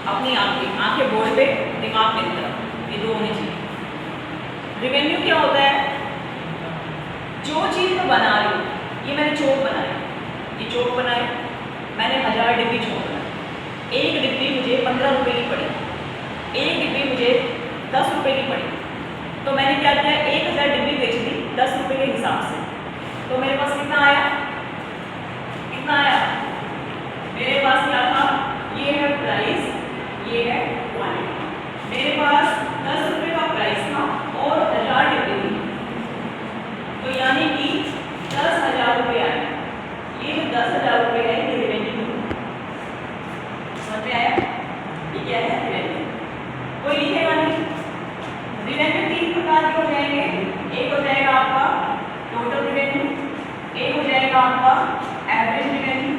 अपनी आंखें, आंखें बोर्ड पे, दिमाग मेरी तरफ, ये दो होनी चाहिए। रेवेन्यू क्या होता है? जो चीज़ मैं बना रही हूँ, ये मैंने चौक बनाया, ये चौक बनाया, मैंने 1000 डिब्बी चौक बनाई, एक डिब्बी मुझे 15 रुपये की पड़ी, एक डिब्बी मुझे 10 रुपये की पड़ी, तो मैंने क्या किया, 1000 डिब्बी बेच दी 10 रुपये के हिसाब से। तो मेरे पास कितना आया? कितना आया? मेरे पास क्या था? ये है प्राइस, ये है क्वांटिटी। मेरे पास 10 रुपये का प्राइस था और 1000 डिब्बी थी, तो यानी कि 10,000 रुपये आए। ये जो 10,000 रुपये है ये रेवेन्यू, समझ में आया? ये क्या है? रेवेन्यू। कोई लिखेगा नहीं। रेवेन्यू 3 प्रकार के हो जाएंगे। एक हो जाएगा आपका टोटल रेवेन्यू, एक हो जाएगा आपका एवरेज रेवेन्यू,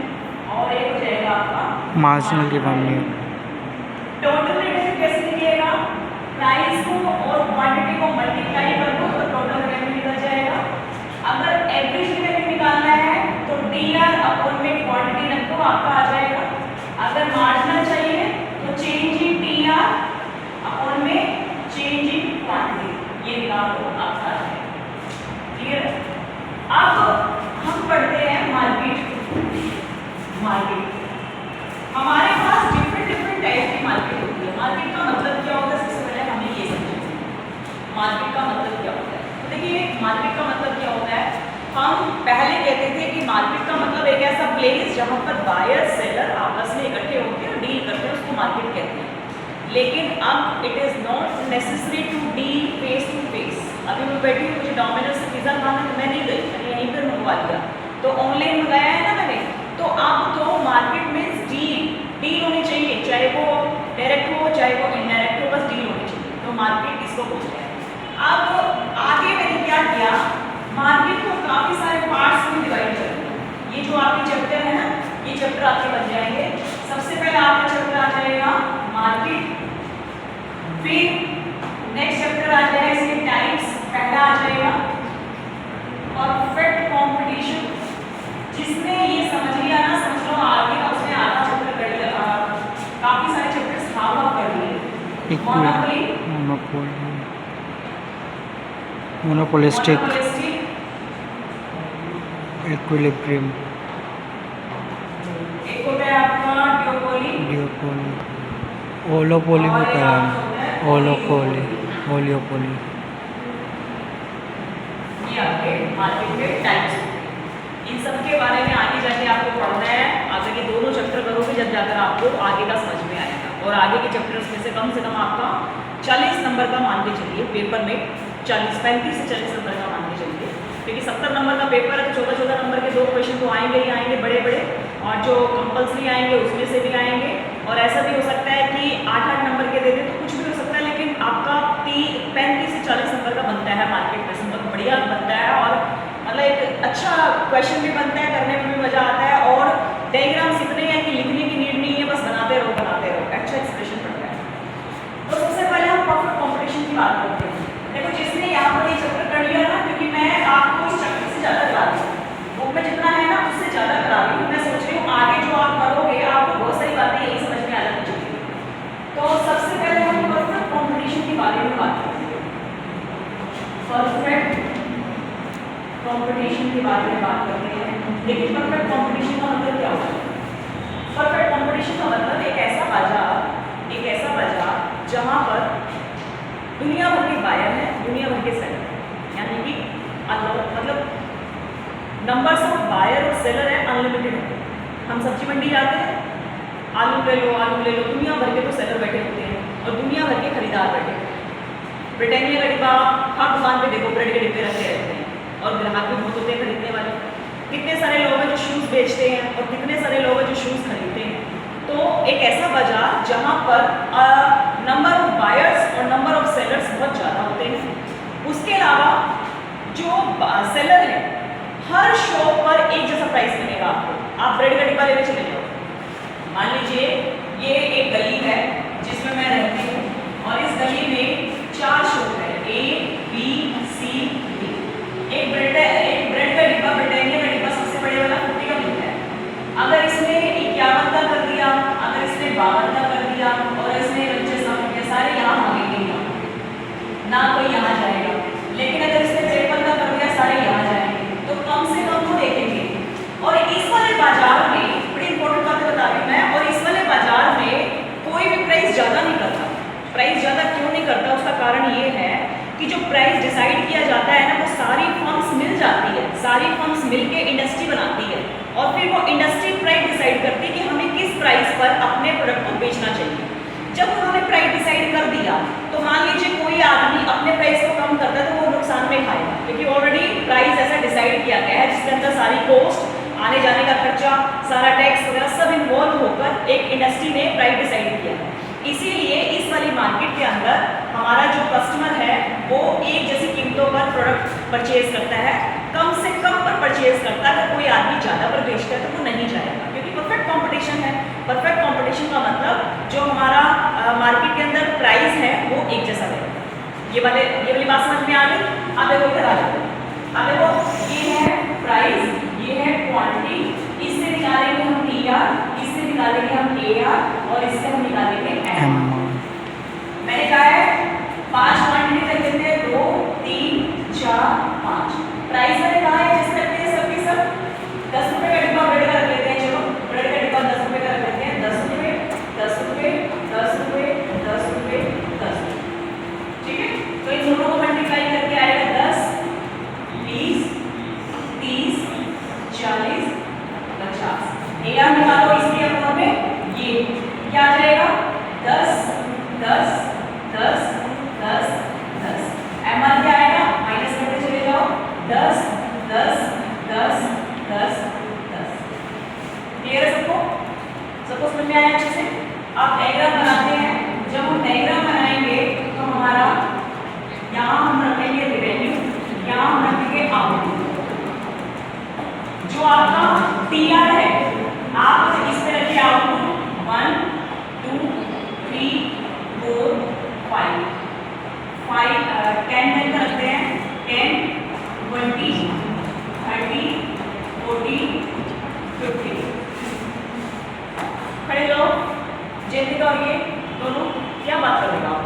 और एक हो जाएगा आपका मार्जिनल रेवेन्यू। टोटल रेवेन्यू कैसे लिखिएगा? प्राइस को और क्वांटिटी को मल्टीप्लाई कर दो तो टोटल रेवेन्यू निकल जाएगा। अगर एवरेज रेवेन्यू निकालना है तो टीआर अपॉन में क्वांटिटी रख दो, आपका आ जाएगा। अगर मार्जिनल चाहिए तो चेंज इन टीआर अपॉन में चेंज इन क्वांटिटी, ये निकाल दो, आपका आ जाएगा। क्लियर? अब हम पढ़ते हैं मार्केट। मार्केट हमारे पास डिफरेंट टाइप की मार्केट होती है। मार्केट का मतलब क्या होता है? सबसे पहले हमें ये समझना है मार्केट का मतलब क्या होता है। तो देखिए मार्केट का मतलब क्या होता है, हम पहले कहते थे कि मार्केट का मतलब एक ऐसा प्लेस जहाँ पर बायर सेलर आपस में इकट्ठे होकर और डील करते हैं, उसको मार्केट कहते हैं। लेकिन अब it is not necessary to deal face to face. अभी मैं बैठी हूँ, मुझे डोमिनोज से पिज़्ज़ा खाना है, तो मैं नहीं गई, मैंने यहीं पर मंगवा लिया, तो ऑनलाइन मंगाया है ना मैंने। तो अब तो मार्केट मीन्स डील होनी चाहिए, चाहे वो डायरेक्ट हो चाहे वो इनडायरेक्ट हो, बस डील होनी चाहिए, तो मार्केट इसको बोलते हैं। अब आगे मैंने क्या किया, मार्केट को काफ़ी सारे पार्ट्स में डिवाइड कर दिया। ये जो आपके चैप्टर है ना, ये चैप्टर आपके बन जाएंगे। सबसे पहले आपका चैप्टर आ जाएगा मार्केट, फिर नेक्स्ट चैप्टर आ जाएगा इसके टाइप्स, पहला आ जाएगा परफेक्ट कंपटीशन, जिसमें ये समझ लिया ना, समझ लो आगे का उसने आधा चैप्टर कर लिया था, काफी सारे चैप्टर्स हाफ हाफ कर लिए। मोनोपोलिस्टिक, इक्विलिब्रियम, एक होता है आपका ड्यूपोली, ओलोपोली होता है, ओलोपोली, ओलियोपोली। ये आपके मार्केट के टाइप्स होते हैं। इन सब के बारे में आगे जाके आपको पढ़ना है। आगे के दोनों चैप्टर करोगे जब जाकर आपको आगे का समझ में आएगा, और आगे के चैप्टर्स में से कम आपका 40 नंबर का मान के चलिए, पेपर में 35 से 40 नंबर का मान के चलिए, क्योंकि 70 नंबर का पेपर है तो 14 नंबर के 2 क्वेश्चन तो आएंगे ही आएंगे बड़े बड़े, और जो कंपल्सरी आएंगे उसमें से भी आएंगे। और ऐसा भी हो सकता है कि 8-8 नंबर के दे दें तो कुछ भी हो सकता है, लेकिन आपका 35 से 40 नंबर का बनता है मार्केट क्वेश्चन, बहुत बढ़िया बनता है, और मतलब एक अच्छा क्वेश्चन भी बनता है, करने में भी मजा आता है, और डायग्राम्स इतने हैं कि लिखने की नीड नहीं है, बस बनाते रहो, अच्छा एक्सप्रेशन बनता है। तो सबसे पहले हम परफेक्ट कंपटीशन की बात करते हैं। देखो जिसने यहाँ पर ये चैप्टर कर लिया ना, क्योंकि मैं आपको इस चैप्टर से ज़्यादा करा रही हूँ, बुक में जितना है ना उससे ज़्यादा करा रही हूँ। मैं सोच रही हूँ आगे जो आप करोगे आपको बहुत सारी बातें यही समझ में आ जानी चाहिए। तो सबसे पहले हम परफेक्ट कंपटीशन के बारे में बात करते हैं। परफेक्ट कंपटीशन के बारे में बात करते हैं। लेकिन परफेक्ट कंपटीशन का मतलब क्या होता है? परफेक्ट कंपटीशन का मतलब एक ऐसा बाजार जहाँ पर दुनिया भर के बायर हैं, दुनिया भर के सेलर हैं, यानी कि मतलब नंबर्स ऑफ बायर और सेलर है अनलिमिटेड है। हम सब्जी मंडी जाते हैं, आलू ले लो, दुनिया भर के तो सेलर बैठे होते हैं और दुनिया भर के खरीदार बैठे होते हैं। ब्रिटानिया का डिब्बा हर दुकान पे देखो, ब्रेड के डिब्बे रखे रहते हैं, और ग्राहक भी बहुत होते हैं खरीदने वाले। कितने सारे लोग हैं जो शूज़ बेचते हैं और कितने सारे लोग हैं जो शूज़ खरीदते हैं। तो एक ऐसा बाजार जहाँ पर नंबर ऑफ बायर्स और नंबर ऑफ सेलर्स बहुत ज़्यादा होते हैं। उसके अलावा जो सेलर है हर शॉप पर एक जैसा प्राइस मिलेगा आपको। आप ब्रेड का डिब्बा लेने चले जाओ, मान लीजिए ये एक गली है जिसमें मैं रहती हूँ, और इस गली में 4 शॉप है, A, B, C, D। एक ब्रेड का डिब्बा, ब्रिटानिया का डिब्बा सबसे बड़े वाला 50 का मिलता है। अगर इसने 51 का कर दिया, अगर इसने 52 का कर दिया, और जाएगा, लेकिन अगर इसने 53 का कर दिया सारे यहाँ जाएंगे, तो कम से कम वो देखेंगे। और इस वाले बाजार में बड़ी इंपॉर्टेंट बातें बता रही हूँ मैं, और इस वाले बाजार में कोई भी प्राइस ज़्यादा नहीं करता। प्राइस ज़्यादा क्यों नहीं करता, उसका कारण ये है कि जो प्राइस डिसाइड किया जाता है ना, वो सारी फर्म्स मिल जाती है, सारी फर्म्स मिलके इंडस्ट्री बनाती है, और फिर वो इंडस्ट्री प्राइस डिसाइड करती है कि हमें किस प्राइस पर अपने प्रोडक्ट को बेचना चाहिए। जब उन्होंने प्राइस डिसाइड कर दिया, तो मान लीजिए कोई आदमी अपने प्राइस को कम करता है तो वो नुकसान में खाएगा, क्योंकि ऑलरेडी प्राइस ऐसा डिसाइड किया गया है जिसके अंदर सारी कॉस्ट, आने जाने का खर्चा, सारा टैक्स वगैरह सब इन्वॉल्व होकर एक इंडस्ट्री ने प्राइस डिसाइड किया है। इसीलिए इस वाली मार्केट के अंदर हमारा जो कस्टमर है वो एक जैसी कीमतों पर प्रोडक्ट परचेज करता है, कम से कम पर परचेज करता है। अगर कोई आदमी ज़्यादा पर बेचता है तो वो नहीं जाएगा, क्योंकि परफेक्ट कंपटीशन है। परफेक्ट कंपटीशन का मतलब जो हमारा मार्केट के अंदर प्राइस है वो एक जैसा रहेगा। ये वाली बात समझ में आ गई? अब देखो इधर आ जाओ, अब देखो ये है प्राइस, ये है क्वांटिटी, इससे निकालेंगे हम PR, इससे निकालेंगे हम AR, और इससे हम निकालेंगे M। मैंने कहा है 5 क्वांटिटी रख देते हैं, 2 3 4 5। प्राइस मैंने कहा है जैसे रखते हैं सबके सब 10 रुपये का डिब्बा ब्रेड का रख लेते हैं। चलो ब्रेड का डिब्बा 10 रुपये का रख लेते हैं। 10 रुपये 10 रुपये 10 रुपये 10 रुपये 10। ठीक है, तो इन दोनों को मल्टीप्लाई करके आएगा 10 20 30 40 50। AR निकालो इसके अकाउंट में, ये क्या आ जाएगा 10 10 10 10 10। MR क्या आएगा, माइनस करते चले जाओ, 10 10 10 10 10। क्लियर है सबको? सबको समझ में आया अच्छे से? आप डायग्राम बनाते हैं, जब हम डायग्राम बनाएंगे तो हमारा यहाँ हम रखेंगे रेवेन्यू, यहाँ हम रखेंगे आउटपुट। जो आपका PR है आप इस पे रखिए आउटपुट 1 2 3 4 5 10 तक रखते हैं, 10 20 30 40 50। खड़े लो, जल्दी और ये दोनों क्या बात करेगा आप?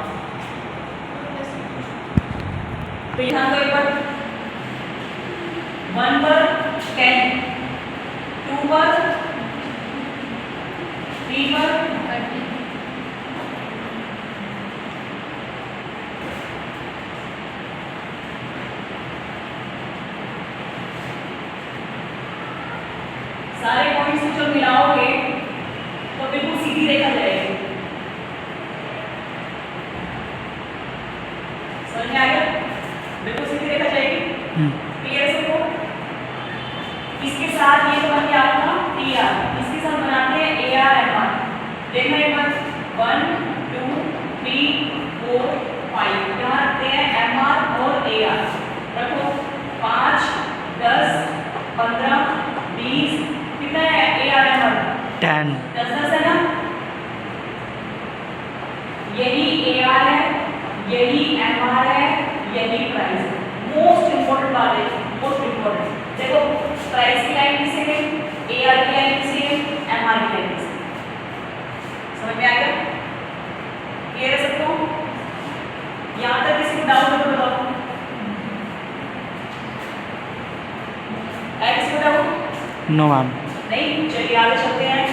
तो यहाँ तो एक बार 1 पर 10, 2 पर 3 पर 30। सारे पॉइंट्स को जब मिलाओगे तो बिल्कुल सीधी रेखा जाएगी। समझ में आ गया? बिल्कुल सीधी रेखा जाएगी। क्लियर है सबको? इसके साथ ये तो बन गया आपका PR, इसके साथ बनाते हैं AR MR। देखना एक बार 1 2 3 4 5 यहाँ रखते हैं MR और AR। रखो 5 10 15 20। कितना है AR MR? 10 10 है ना? यही AR है, यही MR है, यही प्राइस है। मोस्ट इंपॉर्टेंट बात है, मोस्ट इंपॉर्टेंट। देखो प्राइस की लाइन किसे है, AR की लाइन किसे है, MR की लाइन किसे है। समझ में आ गया? क्लियर है सबको? यहाँ तक किसी को डाउट हो तो बताओ। है किसी को डाउट? No ma'am. नहीं, चलिए आगे चलते हैं।